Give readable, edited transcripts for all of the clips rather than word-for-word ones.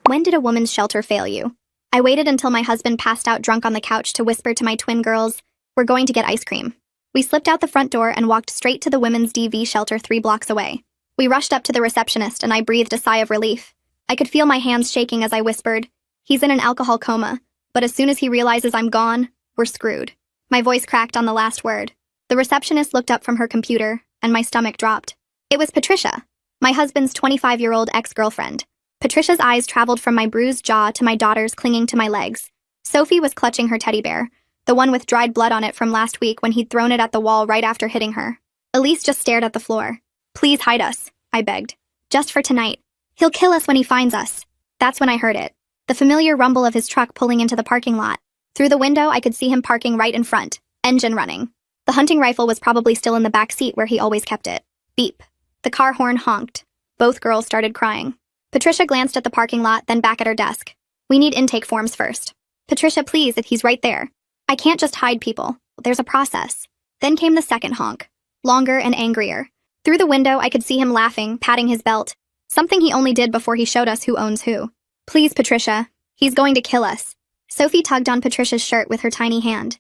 When did a woman's shelter fail you? I waited until my husband passed out drunk on the couch to whisper to my twin girls, "We're going to get ice cream." We slipped out the front door and walked straight to the women's DV shelter 3 blocks away. We rushed up to the receptionist and I breathed a sigh of relief. I could feel my hands shaking as I whispered, "He's in an alcohol coma, but as soon as he realizes I'm gone, we're screwed." My voice cracked on the last word. The receptionist looked up from her computer, and my stomach dropped. It was Patricia, my husband's 25-year-old ex-girlfriend. Patricia's eyes traveled from my bruised jaw to my daughter's clinging to my legs. Sophie was clutching her teddy bear, the one with dried blood on it from last week when he'd thrown it at the wall right after hitting her. Elise just stared at the floor. "Please hide us," I begged. "Just for tonight. He'll kill us when he finds us." That's when I heard it. The familiar rumble of his truck pulling into the parking lot. Through the window, I could see him parking right in front, engine running. The hunting rifle was probably still in the back seat where he always kept it. Beep. The car horn honked. Both girls started crying. Patricia glanced at the parking lot, then back at her desk. "We need intake forms first." "Patricia, please, he's right there." "I can't just hide people. There's a process." Then came the second honk. Longer and angrier. Through the window, I could see him laughing, patting his belt. Something he only did before he showed us who owns who. "Please, Patricia. He's going to kill us." Sophie tugged on Patricia's shirt with her tiny hand.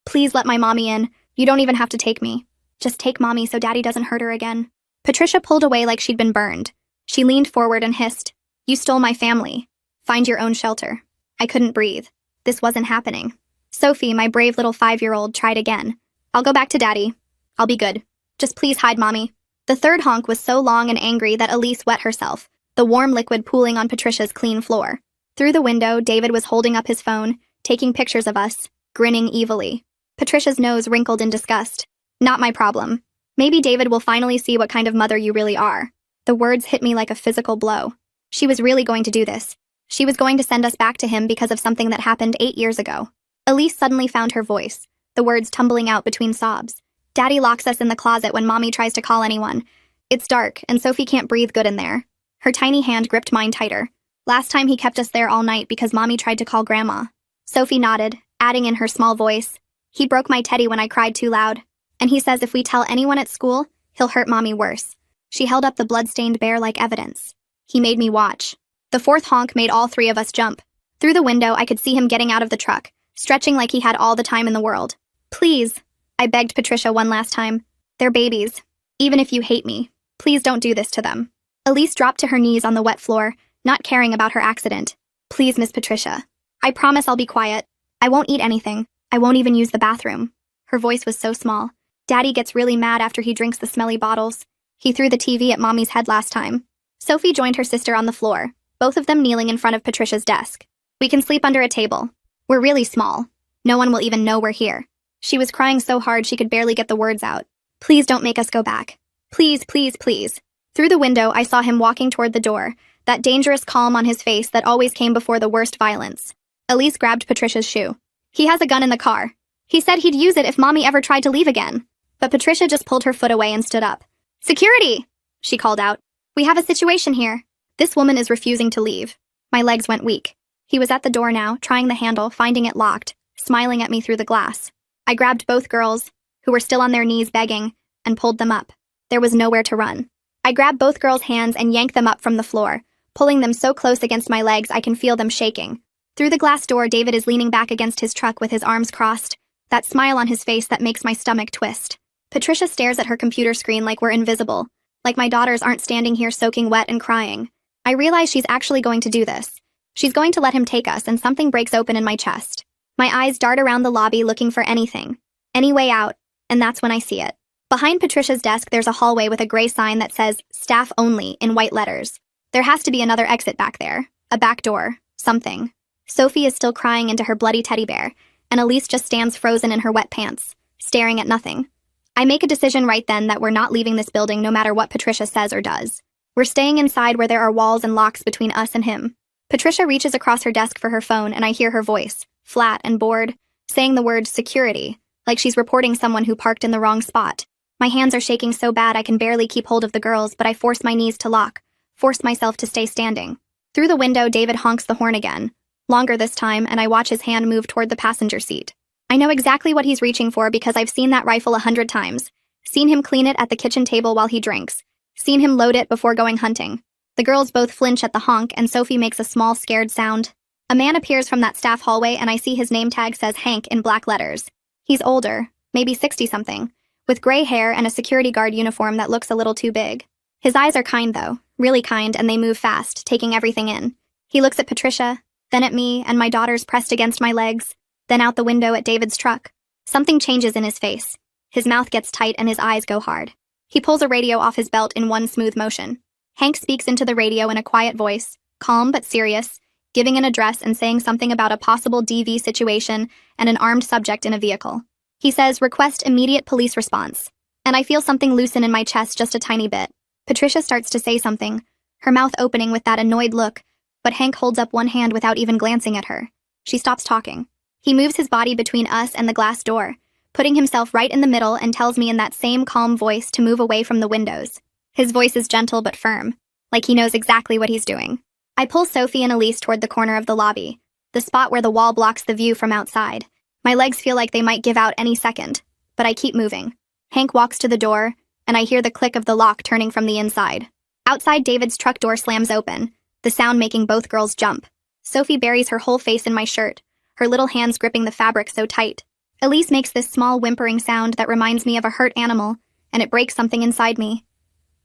"Please let my mommy in. You don't even have to take me. Just take mommy so daddy doesn't hurt her again." Patricia pulled away like she'd been burned. She leaned forward and hissed, "You stole my family. Find your own shelter." I couldn't breathe. This wasn't happening. Sophie, my brave little 5-year-old, tried again. "I'll go back to daddy. I'll be good. Just please hide mommy." The third honk was so long and angry that Elise wet herself, the warm liquid pooling on Patricia's clean floor. Through the window, David was holding up his phone, taking pictures of us, grinning evilly. Patricia's nose wrinkled in disgust. "Not my problem. Maybe David will finally see what kind of mother you really are." The words hit me like a physical blow. She was really going to do this. She was going to send us back to him because of something that happened 8 years ago. Elise suddenly found her voice, the words tumbling out between sobs. "Daddy locks us in the closet when mommy tries to call anyone. It's dark, and Sophie can't breathe good in there." Her tiny hand gripped mine tighter. "Last time he kept us there all night because mommy tried to call grandma." Sophie nodded, adding in her small voice, "He broke my teddy when I cried too loud. And he says if we tell anyone at school, he'll hurt mommy worse." She held up the blood-stained bear like evidence. "He made me watch." The fourth honk made all 3 of us jump. Through the window, I could see him getting out of the truck, stretching like he had all the time in the world. "Please," I begged Patricia one last time. "They're babies. Even if you hate me, please don't do this to them." Elise dropped to her knees on the wet floor, not caring about her accident. "Please, Miss Patricia. I promise I'll be quiet. I won't eat anything. I won't even use the bathroom." Her voice was so small. "Daddy gets really mad after he drinks the smelly bottles. He threw the TV at mommy's head last time." Sophie joined her sister on the floor, both of them kneeling in front of Patricia's desk. "We can sleep under a table. We're really small. No one will even know we're here." She was crying so hard she could barely get the words out. "Please don't make us go back. Please, please, please." Through the window, I saw him walking toward the door, that dangerous calm on his face that always came before the worst violence. Elise grabbed Patricia's shoe. "He has a gun in the car. He said he'd use it if mommy ever tried to leave again." But Patricia just pulled her foot away and stood up. "Security!" she called out. "We have a situation here. This woman is refusing to leave." My legs went weak. He was at the door now, trying the handle, finding it locked, smiling at me through the glass. I grabbed both girls, who were still on their knees begging, and pulled them up. There was nowhere to run. I grabbed both girls' hands and yanked them up from the floor, pulling them so close against my legs I can feel them shaking. Through the glass door, David is leaning back against his truck with his arms crossed, that smile on his face that makes my stomach twist. Patricia stares at her computer screen like we're invisible, like my daughters aren't standing here soaking wet and crying. I realize she's actually going to do this. She's going to let him take us, and something breaks open in my chest. My eyes dart around the lobby looking for anything, any way out, and that's when I see it. Behind Patricia's desk, there's a hallway with a gray sign that says, "Staff Only," in white letters. There has to be another exit back there, a back door, something. Sophie is still crying into her bloody teddy bear, and Elise just stands frozen in her wet pants, staring at nothing. I make a decision right then that we're not leaving this building no matter what Patricia says or does. We're staying inside where there are walls and locks between us and him. Patricia reaches across her desk for her phone and I hear her voice, flat and bored, saying the word security, like she's reporting someone who parked in the wrong spot. My hands are shaking so bad I can barely keep hold of the girls, but I force my knees to lock, force myself to stay standing. Through the window, David honks the horn again, longer this time, and I watch his hand move toward the passenger seat. I know exactly what he's reaching for because I've seen that rifle 100 times, seen him clean it at the kitchen table while he drinks, seen him load it before going hunting. The girls both flinch at the honk, and Sophie makes a small, scared sound. A man appears from that staff hallway, and I see his name tag says Hank in black letters. He's older, maybe 60-something, with gray hair and a security guard uniform that looks a little too big. His eyes are kind, though, really kind, and they move fast, taking everything in. He looks at Patricia, then at me, and my daughters pressed against my legs, then out the window at David's truck. Something changes in his face. His mouth gets tight and his eyes go hard. He pulls a radio off his belt in one smooth motion. Hank speaks into the radio in a quiet voice, calm but serious, giving an address and saying something about a possible DV situation and an armed subject in a vehicle. He says, "Request immediate police response." And I feel something loosen in my chest just a tiny bit. Patricia starts to say something, her mouth opening with that annoyed look, but Hank holds up one hand without even glancing at her. She stops talking. He moves his body between us and the glass door, putting himself right in the middle, and tells me in that same calm voice to move away from the windows. His voice is gentle but firm, like he knows exactly what he's doing. I pull Sophie and Elise toward the corner of the lobby, the spot where the wall blocks the view from outside. My legs feel like they might give out any second, but I keep moving. Hank walks to the door, and I hear the click of the lock turning from the inside. Outside, David's truck door slams open, the sound making both girls jump. Sophie buries her whole face in my shirt, her little hands gripping the fabric so tight. Elise makes this small whimpering sound that reminds me of a hurt animal, and it breaks something inside me.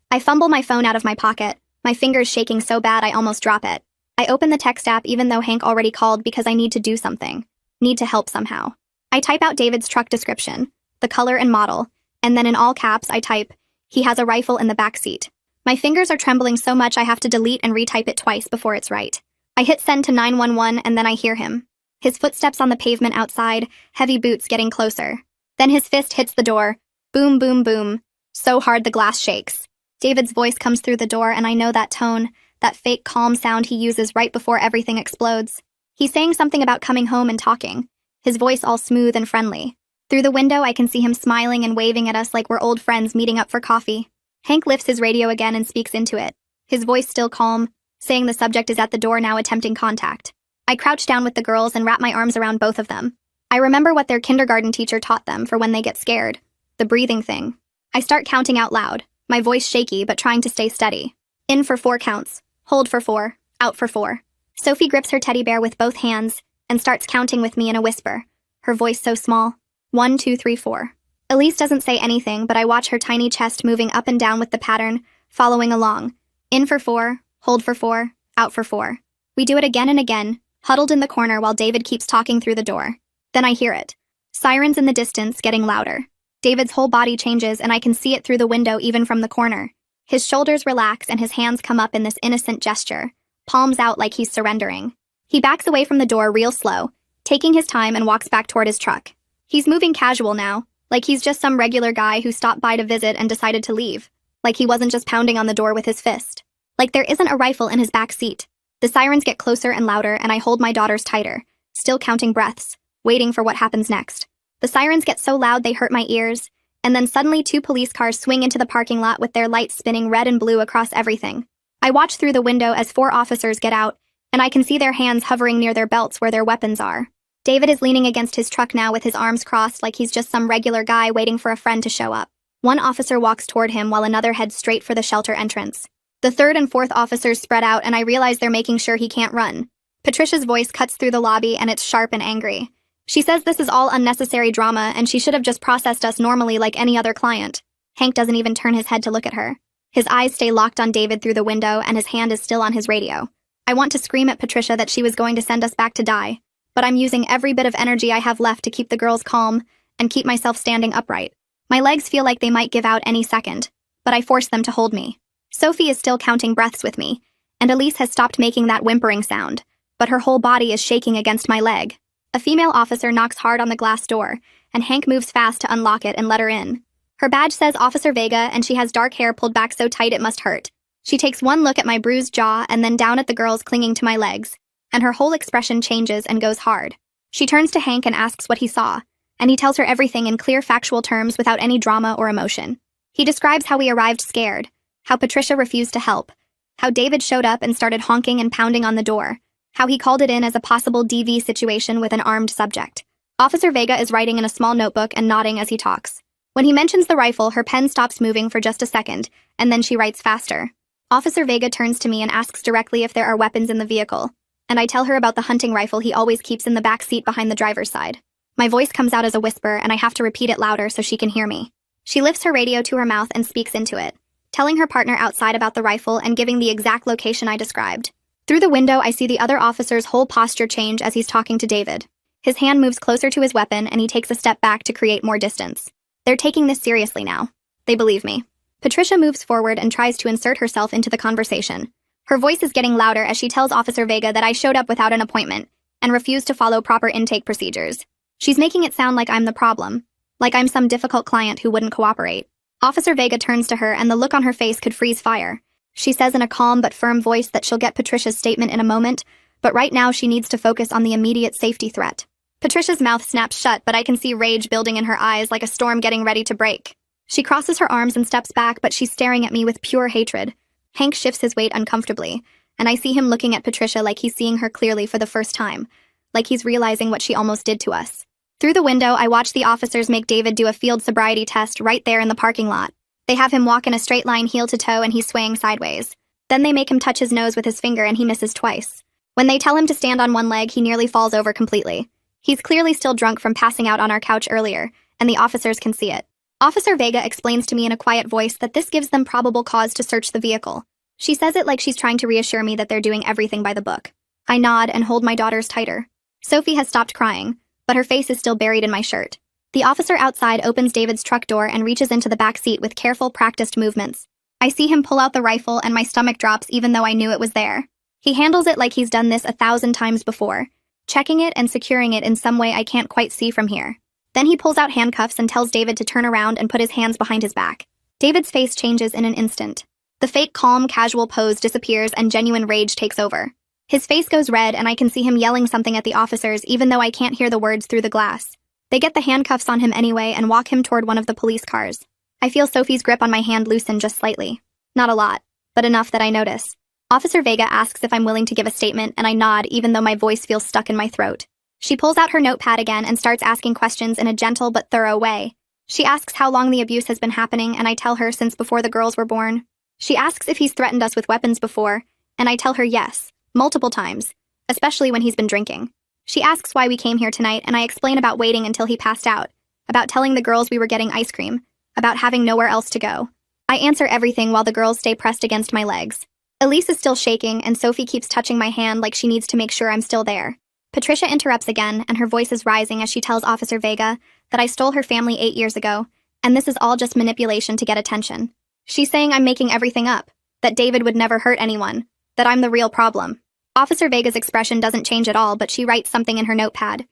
I fumble my phone out of my pocket, my fingers shaking so bad I almost drop it. I open the text app even though Hank already called because I need to do something. Need to help somehow. I type out David's truck description, the color and model, and then in all caps I type, "He has a rifle in the back seat." My fingers are trembling so much I have to delete and retype it twice before it's right. I hit send to 911 and then I hear him. His footsteps on the pavement outside, heavy boots getting closer. Then his fist hits the door. Boom, boom, boom. So hard the glass shakes. David's voice comes through the door, and I know that tone, that fake calm sound he uses right before everything explodes. He's saying something about coming home and talking, his voice all smooth and friendly. Through the window, I can see him smiling and waving at us like we're old friends meeting up for coffee. Hank lifts his radio again and speaks into it, his voice still calm, saying the subject is at the door now attempting contact. I crouch down with the girls and wrap my arms around both of them. I remember what their kindergarten teacher taught them for when they get scared, the breathing thing. I start counting out loud, my voice shaky but trying to stay steady. In for 4 counts, hold for 4, out for 4. Sophie grips her teddy bear with both hands and starts counting with me in a whisper, her voice so small. 1, 2, 3, 4. Elise doesn't say anything, but I watch her tiny chest moving up and down with the pattern, following along. In for 4, hold for 4, out for 4. We do it again and again, huddled in the corner while David keeps talking through the door. Then I hear it. Sirens in the distance getting louder. David's whole body changes and I can see it through the window even from the corner. His shoulders relax and his hands come up in this innocent gesture, palms out like he's surrendering. He backs away from the door real slow, taking his time, and walks back toward his truck. He's moving casual now, like he's just some regular guy who stopped by to visit and decided to leave. Like he wasn't just pounding on the door with his fist. Like there isn't a rifle in his back seat. The sirens get closer and louder and I hold my daughters tighter, still counting breaths, waiting for what happens next. The sirens get so loud they hurt my ears, and then suddenly 2 police cars swing into the parking lot with their lights spinning red and blue across everything. I watch through the window as 4 officers get out, and I can see their hands hovering near their belts where their weapons are. David is leaning against his truck now with his arms crossed like he's just some regular guy waiting for a friend to show up. One officer walks toward him while another heads straight for the shelter entrance. The 3rd and 4th officers spread out and I realize they're making sure he can't run. Patricia's voice cuts through the lobby and it's sharp and angry. She says this is all unnecessary drama and she should have just processed us normally like any other client. Hank doesn't even turn his head to look at her. His eyes stay locked on David through the window and his hand is still on his radio. I want to scream at Patricia that she was going to send us back to die, but I'm using every bit of energy I have left to keep the girls calm and keep myself standing upright. My legs feel like they might give out any second, but I force them to hold me. Sophie is still counting breaths with me, and Elise has stopped making that whimpering sound, but her whole body is shaking against my leg. A female officer knocks hard on the glass door, and Hank moves fast to unlock it and let her in. Her badge says Officer Vega, and she has dark hair pulled back so tight it must hurt. She takes one look at my bruised jaw and then down at the girls clinging to my legs, and her whole expression changes and goes hard. She turns to Hank and asks what he saw, and he tells her everything in clear factual terms without any drama or emotion. He describes how we arrived scared, how Patricia refused to help, how David showed up and started honking and pounding on the door, how he called it in as a possible DV situation with an armed subject. Officer Vega is writing in a small notebook and nodding as he talks. When he mentions the rifle, her pen stops moving for just a second, and then she writes faster. Officer Vega turns to me and asks directly if there are weapons in the vehicle, and I tell her about the hunting rifle he always keeps in the back seat behind the driver's side. My voice comes out as a whisper, and I have to repeat it louder so she can hear me. She lifts her radio to her mouth and speaks into it, telling her partner outside about the rifle and giving the exact location I described. Through the window, I see the other officer's whole posture change as he's talking to David. His hand moves closer to his weapon, and he takes a step back to create more distance. They're taking this seriously now. They believe me. Patricia moves forward and tries to insert herself into the conversation. Her voice is getting louder as she tells Officer Vega that I showed up without an appointment and refused to follow proper intake procedures. She's making it sound like I'm the problem, like I'm some difficult client who wouldn't cooperate. Officer Vega turns to her, and the look on her face could freeze fire. She says in a calm but firm voice that she'll get Patricia's statement in a moment, but right now she needs to focus on the immediate safety threat. Patricia's mouth snaps shut, but I can see rage building in her eyes like a storm getting ready to break. She crosses her arms and steps back, but she's staring at me with pure hatred. Hank shifts his weight uncomfortably, and I see him looking at Patricia like he's seeing her clearly for the first time, like he's realizing what she almost did to us. Through the window, I watch the officers make David do a field sobriety test right there in the parking lot. They have him walk in a straight line heel to toe and he's swaying sideways. Then they make him touch his nose with his finger and he misses twice. When they tell him to stand on one leg, he nearly falls over completely. He's clearly still drunk from passing out on our couch earlier, and the officers can see it. Officer Vega explains to me in a quiet voice that this gives them probable cause to search the vehicle. She says it like she's trying to reassure me that they're doing everything by the book. I nod and hold my daughters tighter. Sophie has stopped crying, but her face is still buried in my shirt. The officer outside opens David's truck door and reaches into the back seat with careful, practiced movements. I see him pull out the rifle and my stomach drops even though I knew it was there. He handles it like he's done this 1,000 times before, checking it and securing it in some way I can't quite see from here. Then he pulls out handcuffs and tells David to turn around and put his hands behind his back. David's face changes in an instant. The fake calm, casual pose disappears and genuine rage takes over. His face goes red and I can see him yelling something at the officers even though I can't hear the words through the glass. They get the handcuffs on him anyway and walk him toward one of the police cars. I feel Sophie's grip on my hand loosen just slightly. Not a lot, but enough that I notice. Officer Vega asks if I'm willing to give a statement and I nod even though my voice feels stuck in my throat. She pulls out her notepad again and starts asking questions in a gentle but thorough way. She asks how long the abuse has been happening and I tell her since before the girls were born. She asks if he's threatened us with weapons before, and I tell her yes, multiple times, especially when he's been drinking. She asks why we came here tonight and I explain about waiting until he passed out, about telling the girls we were getting ice cream, about having nowhere else to go. I answer everything while the girls stay pressed against my legs. Elise is still shaking and Sophie keeps touching my hand like she needs to make sure I'm still there. Patricia interrupts again, and her voice is rising as she tells Officer Vega that I stole her family 8 years ago, and this is all just manipulation to get attention. She's saying I'm making everything up, that David would never hurt anyone, that I'm the real problem. Officer Vega's expression doesn't change at all, but she writes something in her notepad.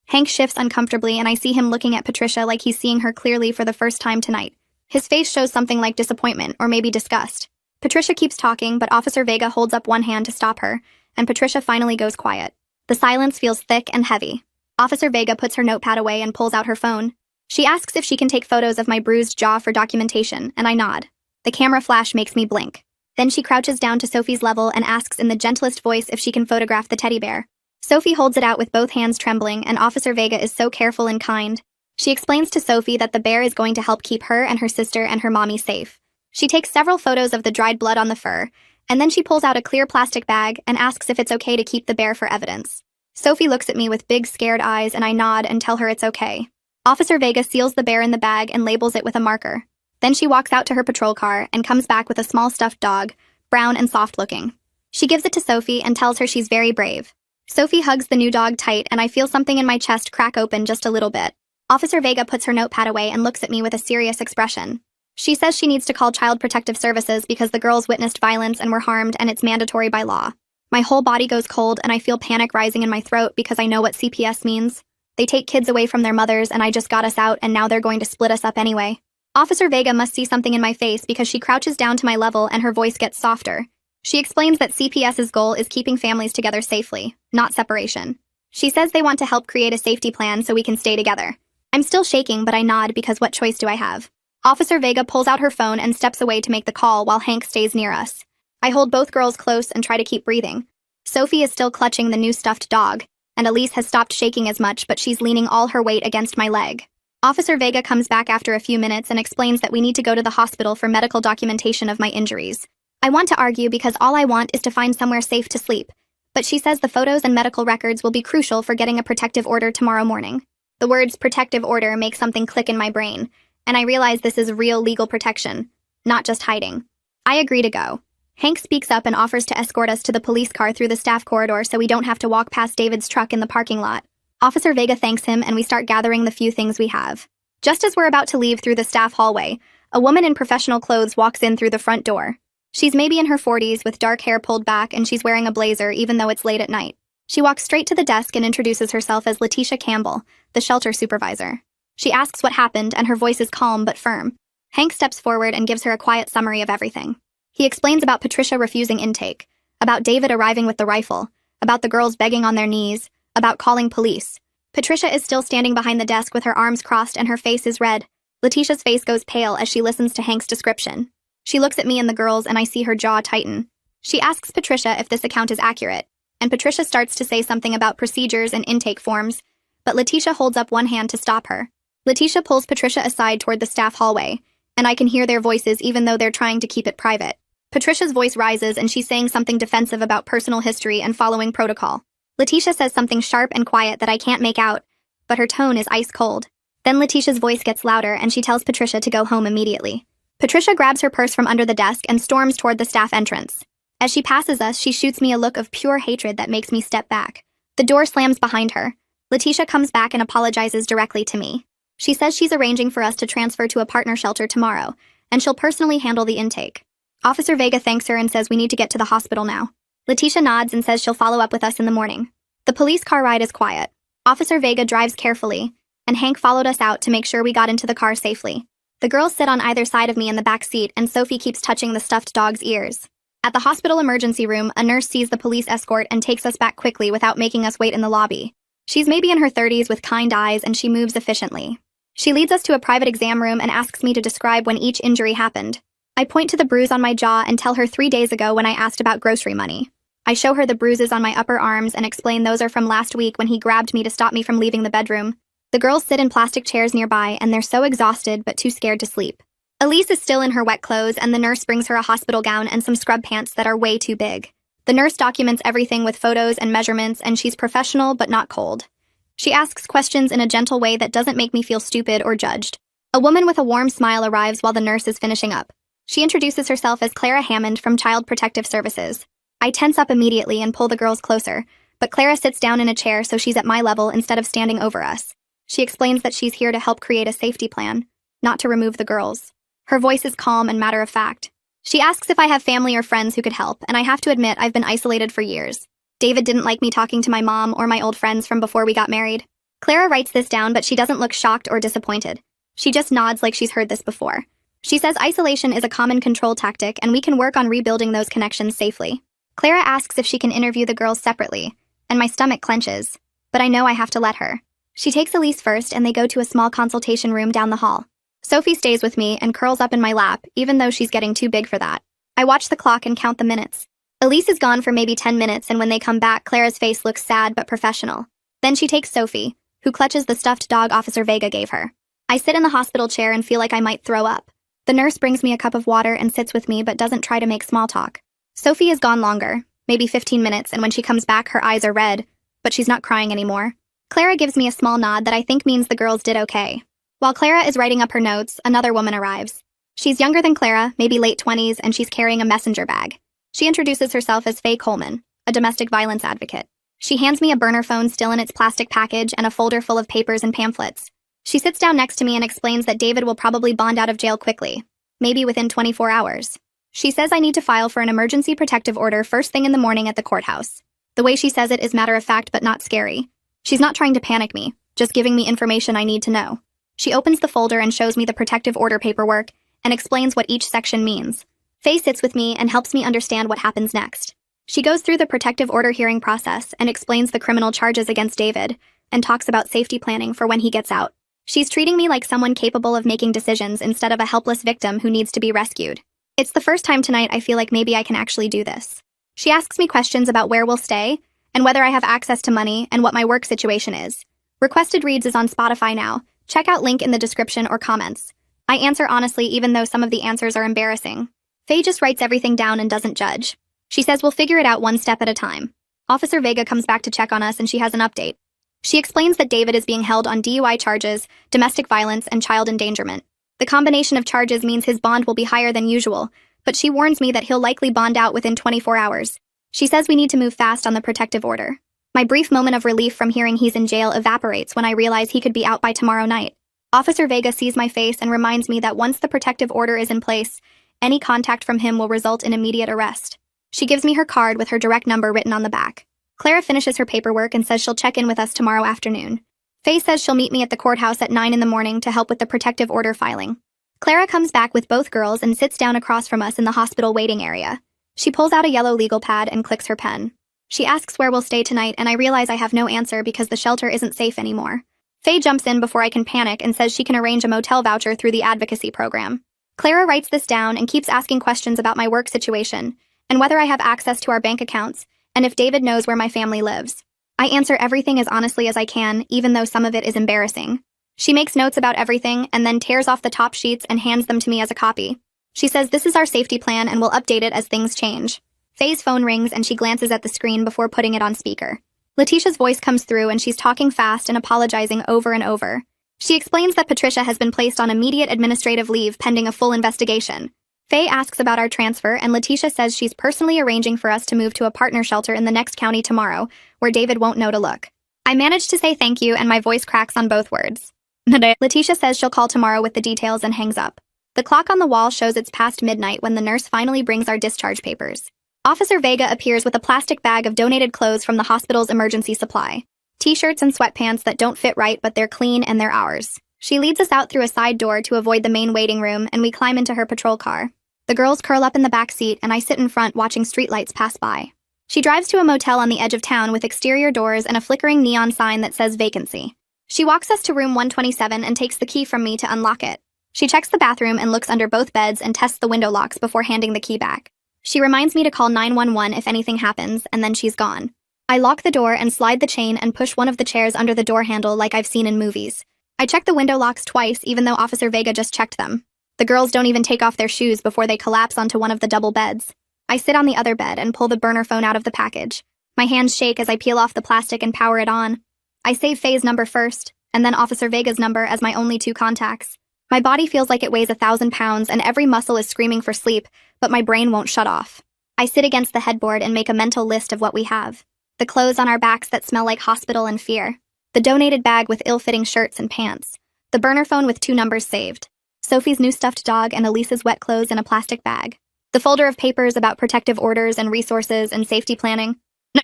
Hank shifts uncomfortably, and I see him looking at Patricia like he's seeing her clearly for the first time tonight. His face shows something like disappointment, or maybe disgust. Patricia keeps talking, but Officer Vega holds up one hand to stop her, and Patricia finally goes quiet. The silence feels thick and heavy. Officer Vega puts her notepad away and pulls out her phone. She asks if she can take photos of my bruised jaw for documentation, and I nod. The camera flash makes me blink. Then she crouches down to Sophie's level and asks in the gentlest voice if she can photograph the teddy bear. Sophie holds it out with both hands trembling, and Officer Vega is so careful and kind. She explains to Sophie that the bear is going to help keep her and her sister and her mommy safe. She takes several photos of the dried blood on the fur, and then she pulls out a clear plastic bag and asks if it's okay to keep the bear for evidence. Sophie looks at me with big, scared eyes, and I nod and tell her it's okay. Officer Vega seals the bear in the bag and labels it with a marker. Then she walks out to her patrol car and comes back with a small stuffed dog, brown and soft-looking. She gives it to Sophie and tells her she's very brave. Sophie hugs the new dog tight, and I feel something in my chest crack open just a little bit. Officer Vega puts her notepad away and looks at me with a serious expression. She says she needs to call Child Protective Services because the girls witnessed violence and were harmed, and it's mandatory by law. My whole body goes cold and I feel panic rising in my throat because I know what CPS means. They take kids away from their mothers and I just got us out and now they're going to split us up anyway. Officer Vega must see something in my face because she crouches down to my level and her voice gets softer. She explains that CPS's goal is keeping families together safely, not separation. She says they want to help create a safety plan so we can stay together. I'm still shaking, but I nod because what choice do I have? Officer Vega pulls out her phone and steps away to make the call while Hank stays near us. I hold both girls close and try to keep breathing. Sophie is still clutching the new stuffed dog, and Elise has stopped shaking as much, but she's leaning all her weight against my leg. Officer Vega comes back after a few minutes and explains that we need to go to the hospital for medical documentation of my injuries. I want to argue because all I want is to find somewhere safe to sleep, but she says the photos and medical records will be crucial for getting a protective order tomorrow morning. The words protective order make something click in my brain, and I realize this is real legal protection, not just hiding. I agree to go. Hank speaks up and offers to escort us to the police car through the staff corridor so we don't have to walk past David's truck in the parking lot. Officer Vega thanks him and we start gathering the few things we have. Just as we're about to leave through the staff hallway, a woman in professional clothes walks in through the front door. She's maybe in her 40s with dark hair pulled back and she's wearing a blazer even though it's late at night. She walks straight to the desk and introduces herself as Letitia Campbell, the shelter supervisor. She asks what happened and her voice is calm but firm. Hank steps forward and gives her a quiet summary of everything. He explains about Patricia refusing intake, about David arriving with the rifle, about the girls begging on their knees, about calling police. Patricia is still standing behind the desk with her arms crossed and her face is red. Letitia's face goes pale as she listens to Hank's description. She looks at me and the girls and I see her jaw tighten. She asks Patricia if this account is accurate, and Patricia starts to say something about procedures and intake forms, but Letitia holds up one hand to stop her. Letitia pulls Patricia aside toward the staff hallway, and I can hear their voices even though they're trying to keep it private. Patricia's voice rises and she's saying something defensive about personal history and following protocol. Letitia says something sharp and quiet that I can't make out, but her tone is ice cold. Then Letitia's voice gets louder and she tells Patricia to go home immediately. Patricia grabs her purse from under the desk and storms toward the staff entrance. As she passes us, she shoots me a look of pure hatred that makes me step back. The door slams behind her. Letitia comes back and apologizes directly to me. She says she's arranging for us to transfer to a partner shelter tomorrow, and she'll personally handle the intake. Officer Vega thanks her and says we need to get to the hospital now. Letitia nods and says she'll follow up with us in the morning. The police car ride is quiet. Officer Vega drives carefully, and Hank followed us out to make sure we got into the car safely. The girls sit on either side of me in the back seat, and Sophie keeps touching the stuffed dog's ears. At the hospital emergency room, a nurse sees the police escort and takes us back quickly without making us wait in the lobby. She's maybe in her 30s with kind eyes, and she moves efficiently. She leads us to a private exam room and asks me to describe when each injury happened. I point to the bruise on my jaw and tell her 3 days ago when I asked about grocery money. I show her the bruises on my upper arms and explain those are from last week when he grabbed me to stop me from leaving the bedroom. The girls sit in plastic chairs nearby and they're so exhausted but too scared to sleep. Elise is still in her wet clothes and the nurse brings her a hospital gown and some scrub pants that are way too big. The nurse documents everything with photos and measurements and she's professional but not cold. She asks questions in a gentle way that doesn't make me feel stupid or judged. A woman with a warm smile arrives while the nurse is finishing up. She introduces herself as Clara Hammond from Child Protective Services. I tense up immediately and pull the girls closer, but Clara sits down in a chair so she's at my level instead of standing over us. She explains that she's here to help create a safety plan, not to remove the girls. Her voice is calm and matter-of-fact. She asks if I have family or friends who could help, and I have to admit I've been isolated for years. David didn't like me talking to my mom or my old friends from before we got married. Clara writes this down, but she doesn't look shocked or disappointed. She just nods like she's heard this before. She says isolation is a common control tactic and we can work on rebuilding those connections safely. Clara asks if she can interview the girls separately, and my stomach clenches, but I know I have to let her. She takes Elise first and they go to a small consultation room down the hall. Sophie stays with me and curls up in my lap, even though she's getting too big for that. I watch the clock and count the minutes. Elise is gone for maybe 10 minutes and when they come back, Clara's face looks sad but professional. Then she takes Sophie, who clutches the stuffed dog Officer Vega gave her. I sit in the hospital chair and feel like I might throw up. The nurse brings me a cup of water and sits with me but doesn't try to make small talk. Sophie is gone longer, maybe 15 minutes, and when she comes back her eyes are red, but she's not crying anymore. Clara gives me a small nod that I think means the girls did okay. While Clara is writing up her notes, another woman arrives. She's younger than Clara, maybe late 20s, and she's carrying a messenger bag. She introduces herself as Faye Coleman, a domestic violence advocate. She hands me a burner phone still in its plastic package and a folder full of papers and pamphlets. She sits down next to me and explains that David will probably bond out of jail quickly, maybe within 24 hours. She says I need to file for an emergency protective order first thing in the morning at the courthouse. The way she says it is matter-of-fact but not scary. She's not trying to panic me, just giving me information I need to know. She opens the folder and shows me the protective order paperwork and explains what each section means. Faye sits with me and helps me understand what happens next. She goes through the protective order hearing process and explains the criminal charges against David and talks about safety planning for when he gets out. She's treating me like someone capable of making decisions instead of a helpless victim who needs to be rescued. It's the first time tonight I feel like maybe I can actually do this. She asks me questions about where we'll stay and whether I have access to money and what my work situation is. Requested Reads is on Spotify now. Check out link in the description or comments. I answer honestly even though some of the answers are embarrassing. Faye just writes everything down and doesn't judge. She says we'll figure it out one step at a time. Officer Vega comes back to check on us and she has an update. She explains that David is being held on DUI charges, domestic violence, and child endangerment. The combination of charges means his bond will be higher than usual, but she warns me that he'll likely bond out within 24 hours. She says we need to move fast on the protective order. My brief moment of relief from hearing he's in jail evaporates when I realize he could be out by tomorrow night. Officer Vega sees my face and reminds me that once the protective order is in place, any contact from him will result in immediate arrest. She gives me her card with her direct number written on the back. Clara finishes her paperwork and says she'll check in with us tomorrow afternoon. Faye says she'll meet me at the courthouse at 9 in the morning to help with the protective order filing. Clara comes back with both girls and sits down across from us in the hospital waiting area. She pulls out a yellow legal pad and clicks her pen. She asks where we'll stay tonight, and I realize I have no answer because the shelter isn't safe anymore. Faye jumps in before I can panic and says she can arrange a motel voucher through the advocacy program. Clara writes this down and keeps asking questions about my work situation, and whether I have access to our bank accounts, and if David knows where my family lives. I answer everything as honestly as I can, even though some of it is embarrassing. She makes notes about everything and then tears off the top sheets and hands them to me as a copy. She says this is our safety plan and we'll update it as things change. Faye's phone rings and she glances at the screen before putting it on speaker. Letitia's voice comes through and she's talking fast and apologizing over and over. She explains that Patricia has been placed on immediate administrative leave pending a full investigation. Faye asks about our transfer and Letitia says she's personally arranging for us to move to a partner shelter in the next county tomorrow, where David won't know to look. I manage to say thank you and my voice cracks on both words. Letitia says she'll call tomorrow with the details and hangs up. The clock on the wall shows it's past midnight when the nurse finally brings our discharge papers. Officer Vega appears with a plastic bag of donated clothes from the hospital's emergency supply. T-shirts and sweatpants that don't fit right, but they're clean and they're ours. She leads us out through a side door to avoid the main waiting room, and we climb into her patrol car. The girls curl up in the back seat, and I sit in front watching streetlights pass by. She drives to a motel on the edge of town with exterior doors and a flickering neon sign that says vacancy. She walks us to room 127 and takes the key from me to unlock it. She checks the bathroom and looks under both beds and tests the window locks before handing the key back. She reminds me to call 911 if anything happens, and then she's gone. I lock the door and slide the chain and push one of the chairs under the door handle like I've seen in movies. I check the window locks twice, even though Officer Vega just checked them. The girls don't even take off their shoes before they collapse onto one of the double beds. I sit on the other bed and pull the burner phone out of the package. My hands shake as I peel off the plastic and power it on. I save Faye's number first, and then Officer Vega's number as my only two contacts. My body feels like it weighs 1,000 pounds and every muscle is screaming for sleep, but my brain won't shut off. I sit against the headboard and make a mental list of what we have. The clothes on our backs that smell like hospital and fear. The donated bag with ill-fitting shirts and pants. The burner phone with 2 numbers saved. Sophie's new stuffed dog and Elise's wet clothes in a plastic bag. The folder of papers about protective orders and resources and safety planning.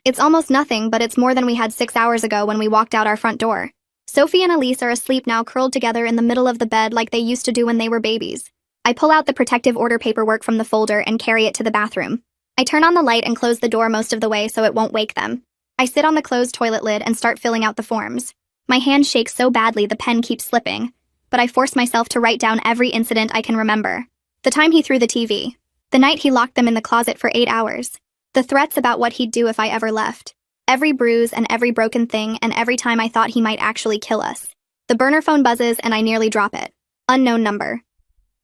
It's almost nothing, but it's more than we had 6 hours ago when we walked out our front door. Sophie and Elise are asleep now, curled together in the middle of the bed like they used to do when they were babies. I pull out the protective order paperwork from the folder and carry it to the bathroom. I turn on the light and close the door most of the way so it won't wake them. I sit on the closed toilet lid and start filling out the forms. My hand shakes so badly the pen keeps slipping, but I force myself to write down every incident I can remember. The time he threw the TV. The night he locked them in the closet for 8 hours. The threats about what he'd do if I ever left. Every bruise and every broken thing and every time I thought he might actually kill us. The burner phone buzzes and I nearly drop it. Unknown number.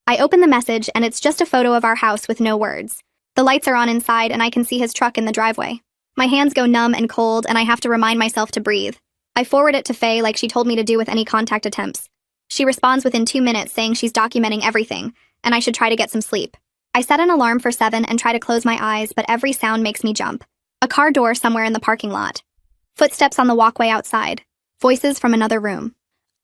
I open the message and it's just a photo of our house with no words. The lights are on inside and I can see his truck in the driveway. My hands go numb and cold and I have to remind myself to breathe. I forward it to Faye like she told me to do with any contact attempts. She responds within 2 minutes saying she's documenting everything, and I should try to get some sleep. I set an alarm for 7 and try to close my eyes, but every sound makes me jump. A car door somewhere in the parking lot. Footsteps on the walkway outside. Voices from another room.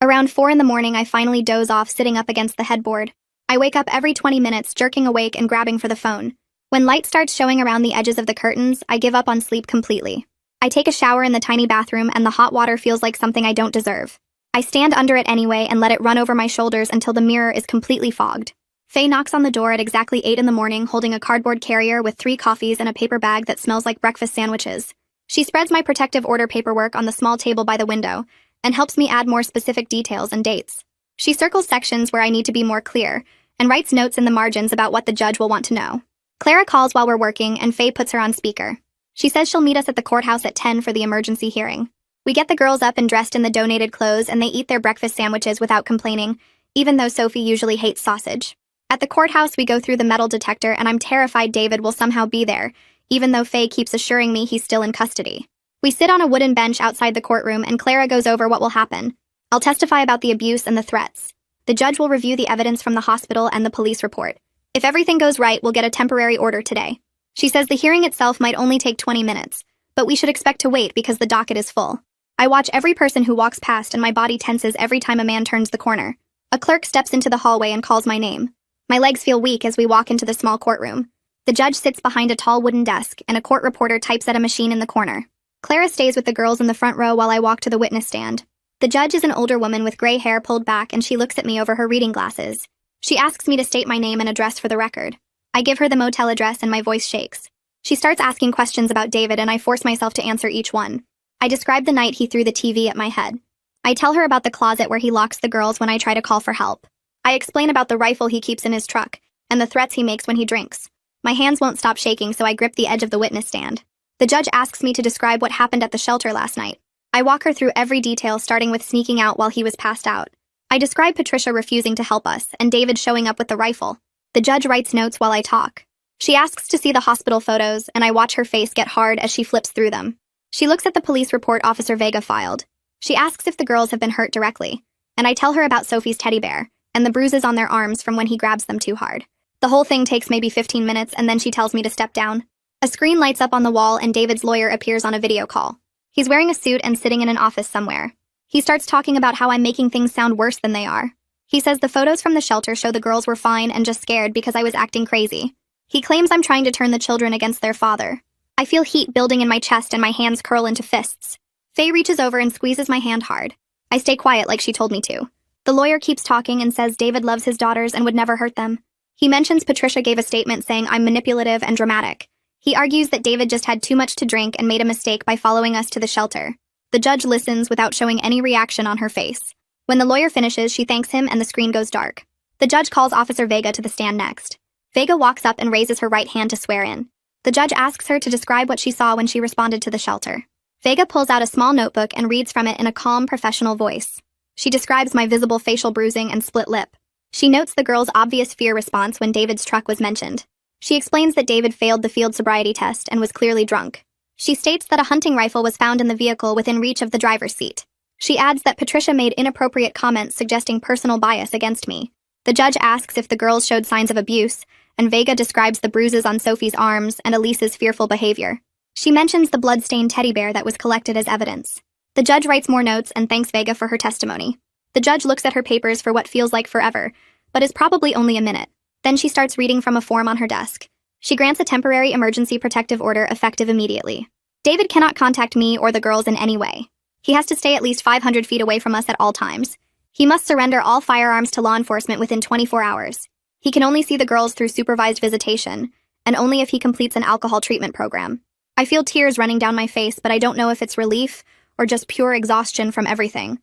Around 4 in the morning, I finally doze off sitting up against the headboard. I wake up every 20 minutes, jerking awake and grabbing for the phone. When light starts showing around the edges of the curtains, I give up on sleep completely. I take a shower in the tiny bathroom and the hot water feels like something I don't deserve. I stand under it anyway and let it run over my shoulders until the mirror is completely fogged. Faye knocks on the door at exactly 8 in the morning holding a cardboard carrier with 3 coffees and a paper bag that smells like breakfast sandwiches. She spreads my protective order paperwork on the small table by the window and helps me add more specific details and dates. She circles sections where I need to be more clear and writes notes in the margins about what the judge will want to know. Clara calls while we're working and Faye puts her on speaker. She says she'll meet us at the courthouse at 10 for the emergency hearing. We get the girls up and dressed in the donated clothes and they eat their breakfast sandwiches without complaining, even though Sophie usually hates sausage. At the courthouse, we go through the metal detector, and I'm terrified David will somehow be there, even though Faye keeps assuring me he's still in custody. We sit on a wooden bench outside the courtroom, and Clara goes over what will happen. I'll testify about the abuse and the threats. The judge will review the evidence from the hospital and the police report. If everything goes right, we'll get a temporary order today. She says the hearing itself might only take 20 minutes, but we should expect to wait because the docket is full. I watch every person who walks past, and my body tenses every time a man turns the corner. A clerk steps into the hallway and calls my name. My legs feel weak as we walk into the small courtroom. The judge sits behind a tall wooden desk, and a court reporter types at a machine in the corner. Clara stays with the girls in the front row while I walk to the witness stand. The judge is an older woman with gray hair pulled back, and she looks at me over her reading glasses. She asks me to state my name and address for the record. I give her the motel address, and my voice shakes. She starts asking questions about David, and I force myself to answer each one. I describe the night he threw the TV at my head. I tell her about the closet where he locks the girls when I try to call for help. I explain about the rifle he keeps in his truck, and the threats he makes when he drinks. My hands won't stop shaking, so I grip the edge of the witness stand. The judge asks me to describe what happened at the shelter last night. I walk her through every detail, starting with sneaking out while he was passed out. I describe Patricia refusing to help us, and David showing up with the rifle. The judge writes notes while I talk. She asks to see the hospital photos, and I watch her face get hard as she flips through them. She looks at the police report Officer Vega filed. She asks if the girls have been hurt directly, and I tell her about Sophie's teddy bear and the bruises on their arms from when he grabs them too hard. The whole thing takes maybe 15 minutes, and then she tells me to step down. A screen lights up on the wall, and David's lawyer appears on a video call. He's wearing a suit and sitting in an office somewhere. He starts talking about how I'm making things sound worse than they are. He says the photos from the shelter show the girls were fine and just scared because I was acting crazy. He claims I'm trying to turn the children against their father. I feel heat building in my chest, and my hands curl into fists. Faye reaches over and squeezes my hand hard. I stay quiet like she told me to. The lawyer keeps talking and says David loves his daughters and would never hurt them. He mentions Patricia gave a statement saying I'm manipulative and dramatic. He argues that David just had too much to drink and made a mistake by following us to the shelter. The judge listens without showing any reaction on her face. When the lawyer finishes, she thanks him, and the screen goes dark. The judge calls Officer Vega to the stand next. Vega walks up and raises her right hand to swear in. The judge asks her to describe what she saw when she responded to the shelter. Vega pulls out a small notebook and reads from it in a calm, professional voice. She describes my visible facial bruising and split lip. She notes the girl's obvious fear response when David's truck was mentioned. She explains that David failed the field sobriety test and was clearly drunk. She states that a hunting rifle was found in the vehicle within reach of the driver's seat. She adds that Patricia made inappropriate comments suggesting personal bias against me. The judge asks if the girls showed signs of abuse, and Vega describes the bruises on Sophie's arms and Elise's fearful behavior. She mentions the blood-stained teddy bear that was collected as evidence. The judge writes more notes and thanks Vega for her testimony. The judge looks at her papers for what feels like forever, but is probably only a minute. Then she starts reading from a form on her desk. She grants a temporary emergency protective order effective immediately. David cannot contact me or the girls in any way. He has to stay at least 500 feet away from us at all times. He must surrender all firearms to law enforcement within 24 hours. He can only see the girls through supervised visitation, and only if he completes an alcohol treatment program. I feel tears running down my face, but I don't know if it's relief or just pure exhaustion from everything.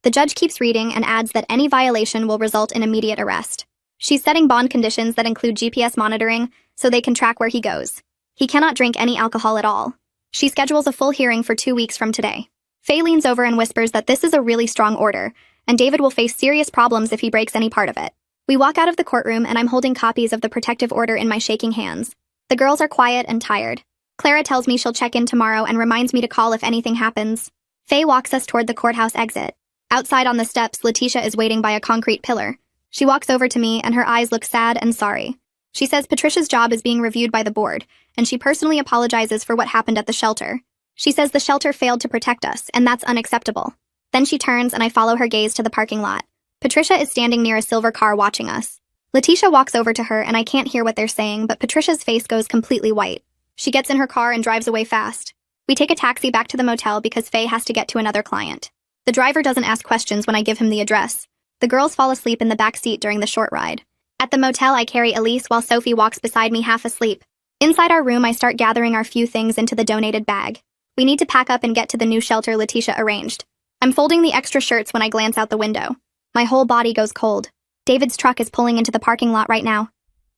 The judge keeps reading and adds that any violation will result in immediate arrest. She's setting bond conditions that include GPS monitoring so they can track where he goes. He cannot drink any alcohol at all. She schedules a full hearing for 2 weeks from today. Faye leans over and whispers that this is a really strong order, and David will face serious problems if he breaks any part of it. We walk out of the courtroom, and I'm holding copies of the protective order in my shaking hands. The girls are quiet and tired. Clara tells me she'll check in tomorrow and reminds me to call if anything happens. Faye walks us toward the courthouse exit. Outside on the steps, Letitia is waiting by a concrete pillar. She walks over to me, and her eyes look sad and sorry. She says Patricia's job is being reviewed by the board, and she personally apologizes for what happened at the shelter. She says the shelter failed to protect us, and that's unacceptable. Then she turns, and I follow her gaze to the parking lot. Patricia is standing near a silver car watching us. Letitia walks over to her, and I can't hear what they're saying, but Patricia's face goes completely white. She gets in her car and drives away fast. We take a taxi back to the motel because Faye has to get to another client. The driver doesn't ask questions when I give him the address. The girls fall asleep in the back seat during the short ride. At the motel, I carry Elise while Sophie walks beside me half asleep. Inside our room, I start gathering our few things into the donated bag. We need to pack up and get to the new shelter Letitia arranged. I'm folding the extra shirts when I glance out the window. My whole body goes cold. David's truck is pulling into the parking lot right now.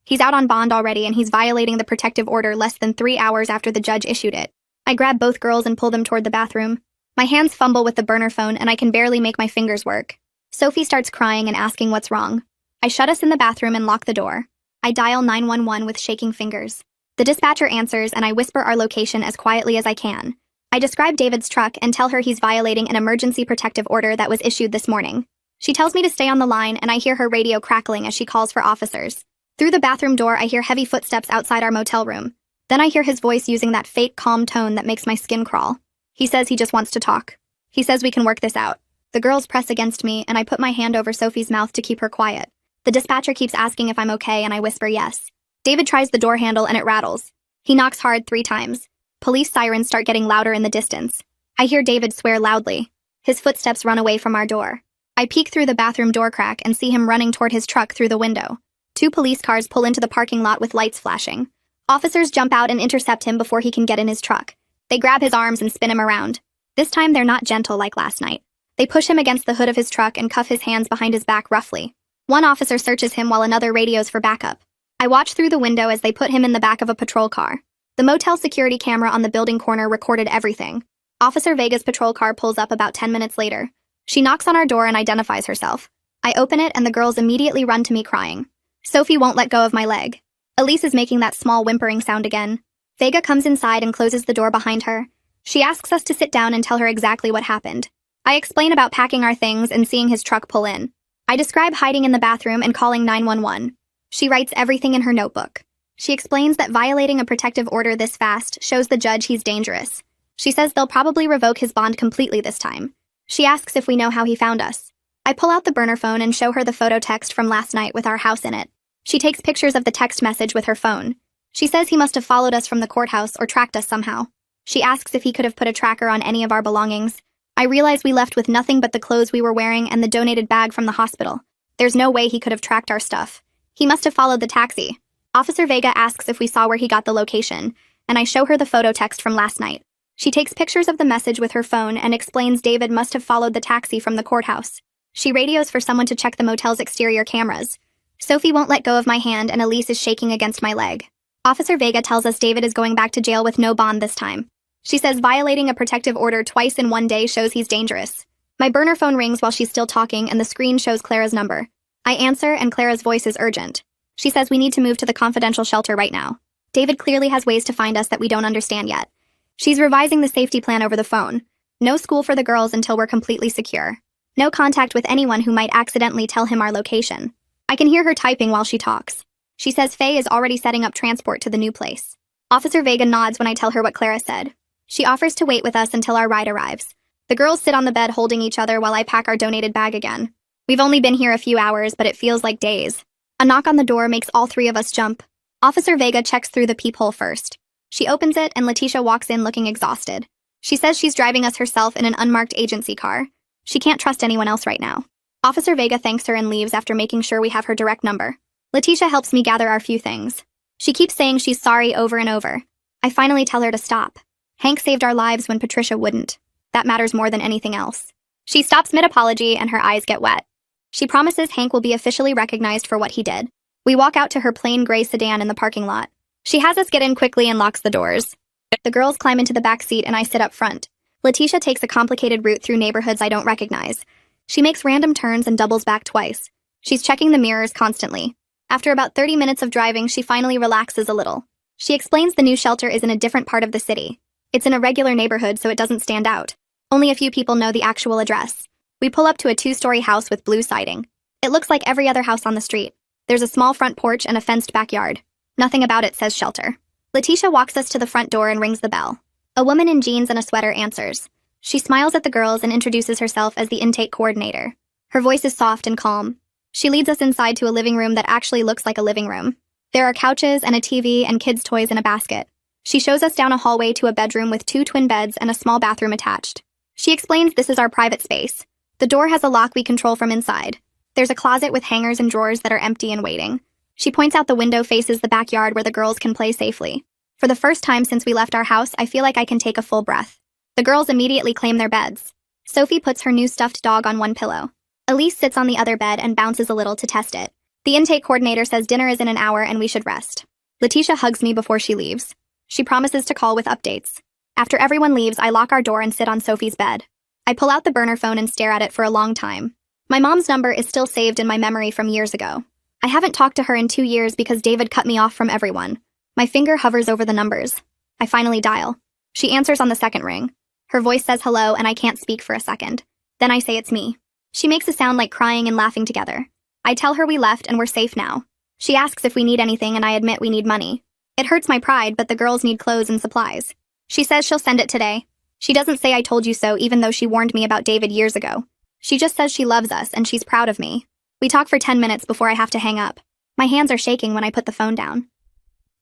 He's out on bond already, and he's violating the protective order less than 3 hours after the judge issued it. I grab both girls and pull them toward the bathroom. My hands fumble with the burner phone, and I can barely make my fingers work. Sophie starts crying and asking what's wrong. I shut us in the bathroom and lock the door. I dial 911 with shaking fingers. The dispatcher answers and I whisper our location as quietly as I can. I describe David's truck and tell her he's violating an emergency protective order that was issued this morning. She tells me to stay on the line and I hear her radio crackling as she calls for officers. Through the bathroom door, I hear heavy footsteps outside our motel room. Then I hear his voice using that fake calm tone that makes my skin crawl. He says he just wants to talk. He says we can work this out. The girls press against me and I put my hand over Sophie's mouth to keep her quiet. The dispatcher keeps asking if I'm okay and I whisper yes. David tries the door handle and it rattles. He knocks hard 3 times. Police sirens start getting louder in the distance. I hear David swear loudly. His footsteps run away from our door. I peek through the bathroom door crack and see him running toward his truck through the window. 2 police cars pull into the parking lot with lights flashing. Officers jump out and intercept him before he can get in his truck. They grab his arms and spin him around. This time they're not gentle like last night. They push him against the hood of his truck and cuff his hands behind his back roughly. One officer searches him while another radios for backup. I watch through the window as they put him in the back of a patrol car. The motel security camera on the building corner recorded everything. Officer Vega's patrol car pulls up about 10 minutes later. She knocks on our door and identifies herself. I open it and the girls immediately run to me crying. Sophie won't let go of my leg. Elise is making that small whimpering sound again. Vega comes inside and closes the door behind her. She asks us to sit down and tell her exactly what happened. I explain about packing our things and seeing his truck pull in. I describe hiding in the bathroom and calling 911. She writes everything in her notebook. She explains that violating a protective order this fast shows the judge he's dangerous. She says they'll probably revoke his bond completely this time. She asks if we know how he found us. I pull out the burner phone and show her the photo text from last night with our house in it. She takes pictures of the text message with her phone. She says he must have followed us from the courthouse or tracked us somehow. She asks if he could have put a tracker on any of our belongings. I realize we left with nothing but the clothes we were wearing and the donated bag from the hospital. There's no way he could have tracked our stuff. He must have followed the taxi. Officer Vega asks if we saw where he got the location, and I show her the photo text from last night. She takes pictures of the message with her phone and explains David must have followed the taxi from the courthouse. She radios for someone to check the motel's exterior cameras. Sophie won't let go of my hand and Elise is shaking against my leg. Officer Vega tells us David is going back to jail with no bond this time. She says violating a protective order twice in one day shows he's dangerous. My burner phone rings while she's still talking and the screen shows Clara's number. I answer and Clara's voice is urgent. She says we need to move to the confidential shelter right now. David clearly has ways to find us that we don't understand yet. She's revising the safety plan over the phone. No school for the girls until we're completely secure. No contact with anyone who might accidentally tell him our location. I can hear her typing while she talks. She says Faye is already setting up transport to the new place. Officer Vega nods when I tell her what Clara said. She offers to wait with us until our ride arrives. The girls sit on the bed holding each other while I pack our donated bag again. We've only been here a few hours, but it feels like days. A knock on the door makes all 3 of us jump. Officer Vega checks through the peephole first. She opens it and Letitia walks in looking exhausted. She says she's driving us herself in an unmarked agency car. She can't trust anyone else right now. Officer Vega thanks her and leaves after making sure we have her direct number. Letitia helps me gather our few things. She keeps saying she's sorry over and over. I finally tell her to stop. Hank saved our lives when Patricia wouldn't. That matters more than anything else. She stops mid-apology and her eyes get wet. She promises Hank will be officially recognized for what he did. We walk out to her plain gray sedan in the parking lot. She has us get in quickly and locks the doors. The girls climb into the back seat and I sit up front. Letitia takes a complicated route through neighborhoods I don't recognize. She makes random turns and doubles back twice. She's checking the mirrors constantly. After about 30 minutes of driving, she finally relaxes a little. She explains the new shelter is in a different part of the city. It's in a regular neighborhood, so it doesn't stand out. Only a few people know the actual address. We pull up to a 2-story house with blue siding. It looks like every other house on the street. There's a small front porch and a fenced backyard. Nothing about it says shelter. Letitia walks us to the front door and rings the bell. A woman in jeans and a sweater answers. She smiles at the girls and introduces herself as the intake coordinator. Her voice is soft and calm. She leads us inside to a living room that actually looks like a living room. There are couches and a TV and kids' toys in a basket. She shows us down a hallway to a bedroom with 2 twin beds and a small bathroom attached. She explains this is our private space. The door has a lock we control from inside. There's a closet with hangers and drawers that are empty and waiting. She points out the window faces the backyard where the girls can play safely. For the first time since we left our house, I feel like I can take a full breath. The girls immediately claim their beds. Sophie puts her new stuffed dog on one pillow. Elise sits on the other bed and bounces a little to test it. The intake coordinator says dinner is in an hour and we should rest. Letitia hugs me before she leaves. She promises to call with updates. After everyone leaves, I lock our door and sit on Sophie's bed. I pull out the burner phone and stare at it for a long time. My mom's number is still saved in my memory from years ago. I haven't talked to her in 2 years because David cut me off from everyone. My finger hovers over the numbers. I finally dial. She answers on the second ring. Her voice says hello and I can't speak for a second. Then I say it's me. She makes a sound like crying and laughing together. I tell her we left and we're safe now. She asks if we need anything and I admit we need money. It hurts my pride, but the girls need clothes and supplies. She says she'll send it today. She doesn't say I told you so even though she warned me about David years ago. She just says she loves us and she's proud of me. We talk for 10 minutes before I have to hang up. My hands are shaking when I put the phone down.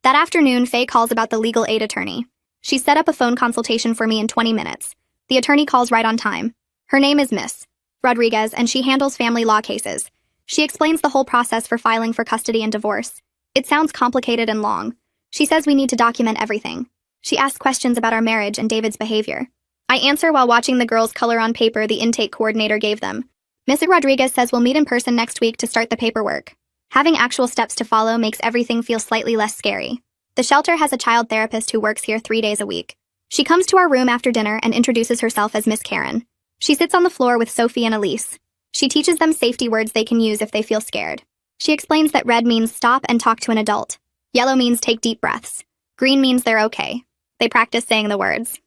That afternoon, Faye calls about the legal aid attorney. She set up a phone consultation for me in 20 minutes. The attorney calls right on time. Her name is Miss Rodriguez, and she handles family law cases. She explains the whole process for filing for custody and divorce. It sounds complicated and long. She says we need to document everything. She asks questions about our marriage and David's behavior. I answer while watching the girls color on paper the intake coordinator gave them. Miss Rodriguez says we'll meet in person next week to start the paperwork. Having actual steps to follow makes everything feel slightly less scary. The shelter has a child therapist who works here 3 days a week. She comes to our room after dinner and introduces herself as Miss Karen. She sits on the floor with Sophie and Elise. She teaches them safety words they can use if they feel scared. She explains that red means stop and talk to an adult. Yellow means take deep breaths. Green means they're okay. They practice saying the words.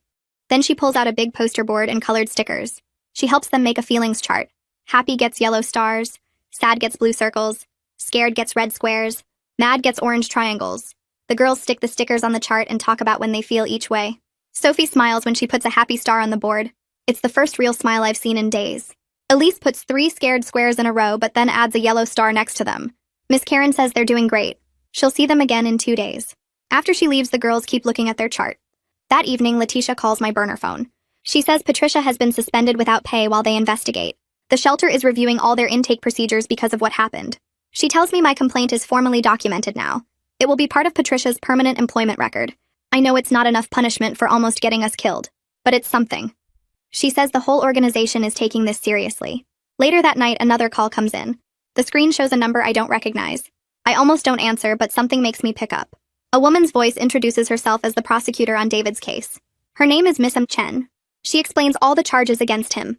Then she pulls out a big poster board and colored stickers. She helps them make a feelings chart. Happy gets yellow stars. Sad gets blue circles. Scared gets red squares. Mad gets orange triangles. The girls stick the stickers on the chart and talk about when they feel each way. Sophie smiles when she puts a happy star on the board. It's the first real smile I've seen in days. Elise puts 3 scared squares in a row but then adds a yellow star next to them. Miss Karen says they're doing great. She'll see them again in 2 days. After she leaves, the girls keep looking at their chart. That evening, Letitia calls my burner phone. She says Patricia has been suspended without pay while they investigate. The shelter is reviewing all their intake procedures because of what happened. She tells me my complaint is formally documented now. It will be part of Patricia's permanent employment record. I know it's not enough punishment for almost getting us killed, but it's something. She says the whole organization is taking this seriously. Later that night, another call comes in. The screen shows a number I don't recognize. I almost don't answer, but something makes me pick up. A woman's voice introduces herself as the prosecutor on David's case. Her name is Miss M. Chen. She explains all the charges against him.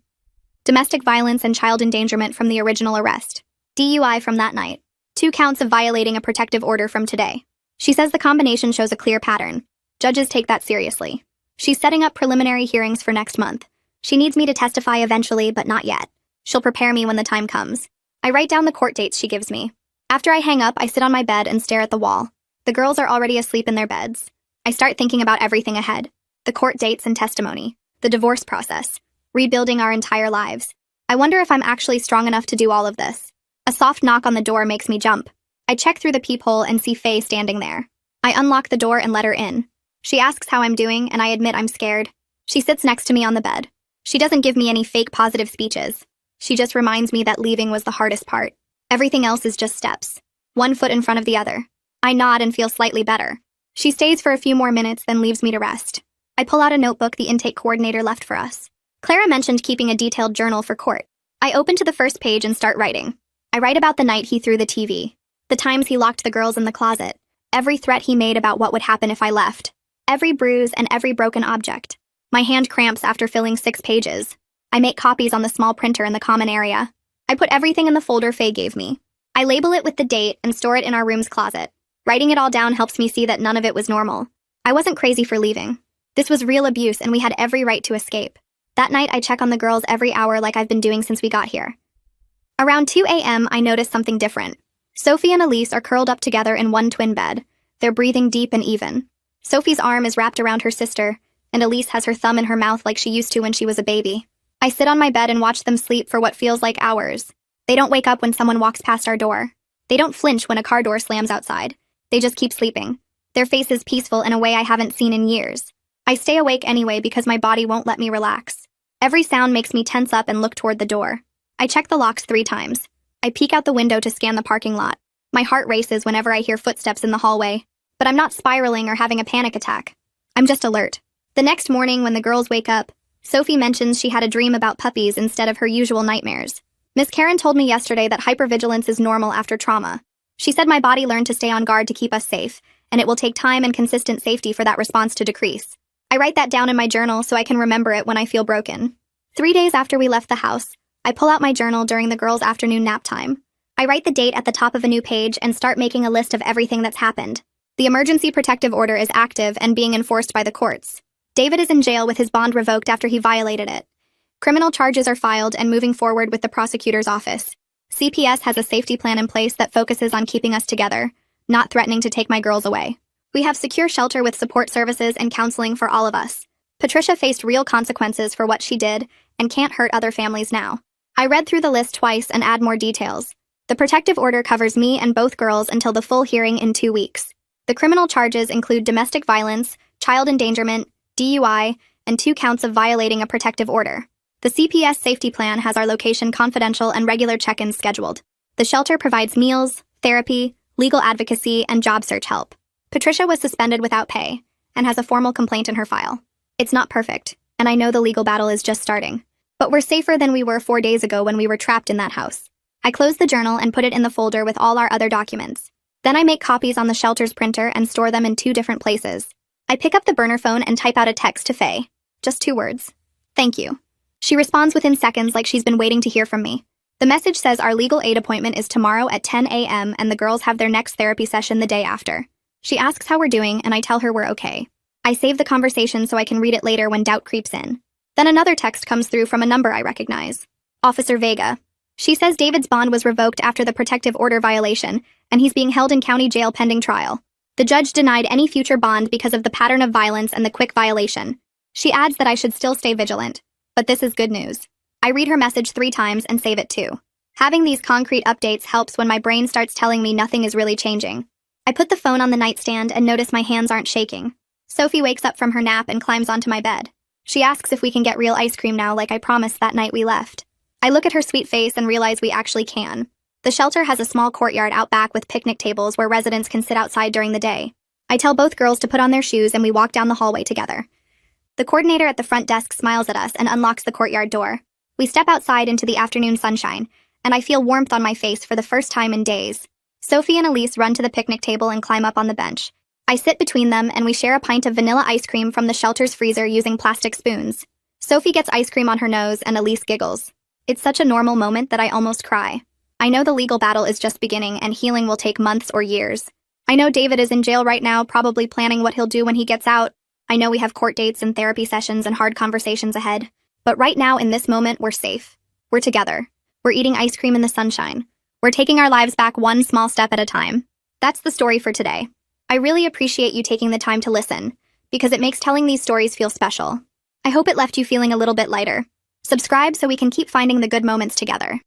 Domestic violence and child endangerment from the original arrest. DUI from that night. 2 counts of violating a protective order from today. She says the combination shows a clear pattern. Judges take that seriously. She's setting up preliminary hearings for next month. She needs me to testify eventually, but not yet. She'll prepare me when the time comes. I write down the court dates she gives me. After I hang up, I sit on my bed and stare at the wall. The girls are already asleep in their beds. I start thinking about everything ahead. The court dates and testimony. The divorce process. Rebuilding our entire lives. I wonder if I'm actually strong enough to do all of this. A soft knock on the door makes me jump. I check through the peephole and see Faye standing there. I unlock the door and let her in. She asks how I'm doing, and I admit I'm scared. She sits next to me on the bed. She doesn't give me any fake positive speeches. She just reminds me that leaving was the hardest part. Everything else is just steps. 1 foot in front of the other. I nod and feel slightly better. She stays for a few more minutes, then leaves me to rest. I pull out a notebook the intake coordinator left for us. Clara mentioned keeping a detailed journal for court. I open to the first page and start writing. I write about the night he threw the TV. The times he locked the girls in the closet. Every threat he made about what would happen if I left. Every bruise and every broken object. My hand cramps after filling 6 pages. I make copies on the small printer in the common area. I put everything in the folder Faye gave me. I label it with the date and store it in our room's closet. Writing it all down helps me see that none of it was normal. I wasn't crazy for leaving. This was real abuse and we had every right to escape. That night, I check on the girls every hour like I've been doing since we got here. Around 2 a.m., I notice something different. Sophie and Elise are curled up together in one twin bed. They're breathing deep and even. Sophie's arm is wrapped around her sister, and Elise has her thumb in her mouth like she used to when she was a baby. I sit on my bed and watch them sleep for what feels like hours. They don't wake up when someone walks past our door. They don't flinch when a car door slams outside. They just keep sleeping. Their faces peaceful in a way I haven't seen in years. I stay awake anyway because my body won't let me relax. Every sound makes me tense up and look toward the door. I check the locks 3 times. I peek out the window to scan the parking lot. My heart races whenever I hear footsteps in the hallway, but I'm not spiraling or having a panic attack. I'm just alert. The next morning when the girls wake up, Sophie mentions she had a dream about puppies instead of her usual nightmares. Miss Karen told me yesterday that hypervigilance is normal after trauma. She said my body learned to stay on guard to keep us safe, and it will take time and consistent safety for that response to decrease. I write that down in my journal so I can remember it when I feel broken. 3 days after we left the house, I pull out my journal during the girls' afternoon nap time. I write the date at the top of a new page and start making a list of everything that's happened. The emergency protective order is active and being enforced by the courts. David is in jail with his bond revoked after he violated it. Criminal charges are filed and moving forward with the prosecutor's office. CPS has a safety plan in place that focuses on keeping us together, not threatening to take my girls away. We have secure shelter with support services and counseling for all of us. Patricia faced real consequences for what she did and can't hurt other families now. I read through the list twice and add more details. The protective order covers me and both girls until the full hearing in 2 weeks. The criminal charges include domestic violence, child endangerment, DUI, and 2 counts of violating a protective order. The CPS safety plan has our location confidential and regular check-ins scheduled. The shelter provides meals, therapy, legal advocacy, and job search help. Patricia was suspended without pay and has a formal complaint in her file. It's not perfect, and I know the legal battle is just starting. But we're safer than we were 4 days ago when we were trapped in that house. I close the journal and put it in the folder with all our other documents. Then I make copies on the shelter's printer and store them in 2 different places. I pick up the burner phone and type out a text to Faye. Just 2 words. Thank you. She responds within seconds like she's been waiting to hear from me. The message says our legal aid appointment is tomorrow at 10 a.m. and the girls have their next therapy session the day after. She asks how we're doing and I tell her we're okay. I save the conversation so I can read it later when doubt creeps in. Then another text comes through from a number I recognize. Officer Vega. She says David's bond was revoked after the protective order violation, and he's being held in county jail pending trial. The judge denied any future bond because of the pattern of violence and the quick violation. She adds that I should still stay vigilant. But this is good news. I read her message 3 times and save it too. Having these concrete updates helps when my brain starts telling me nothing is really changing. I put the phone on the nightstand and notice my hands aren't shaking. Sophie wakes up from her nap and climbs onto my bed. She asks if we can get real ice cream now like I promised that night we left. I look at her sweet face and realize we actually can. The shelter has a small courtyard out back with picnic tables where residents can sit outside during the day. I tell both girls to put on their shoes and we walk down the hallway together. The coordinator at the front desk smiles at us and unlocks the courtyard door. We step outside into the afternoon sunshine, and I feel warmth on my face for the first time in days. Sophie and Elise run to the picnic table and climb up on the bench. I sit between them and we share a pint of vanilla ice cream from the shelter's freezer using plastic spoons. Sophie gets ice cream on her nose and Elise giggles. It's such a normal moment that I almost cry. I know the legal battle is just beginning and healing will take months or years. I know David is in jail right now, probably planning what he'll do when he gets out. I know we have court dates and therapy sessions and hard conversations ahead. But right now, in this moment, we're safe. We're together. We're eating ice cream in the sunshine. We're taking our lives back one small step at a time. That's the story for today. I really appreciate you taking the time to listen, because it makes telling these stories feel special. I hope it left you feeling a little bit lighter. Subscribe so we can keep finding the good moments together.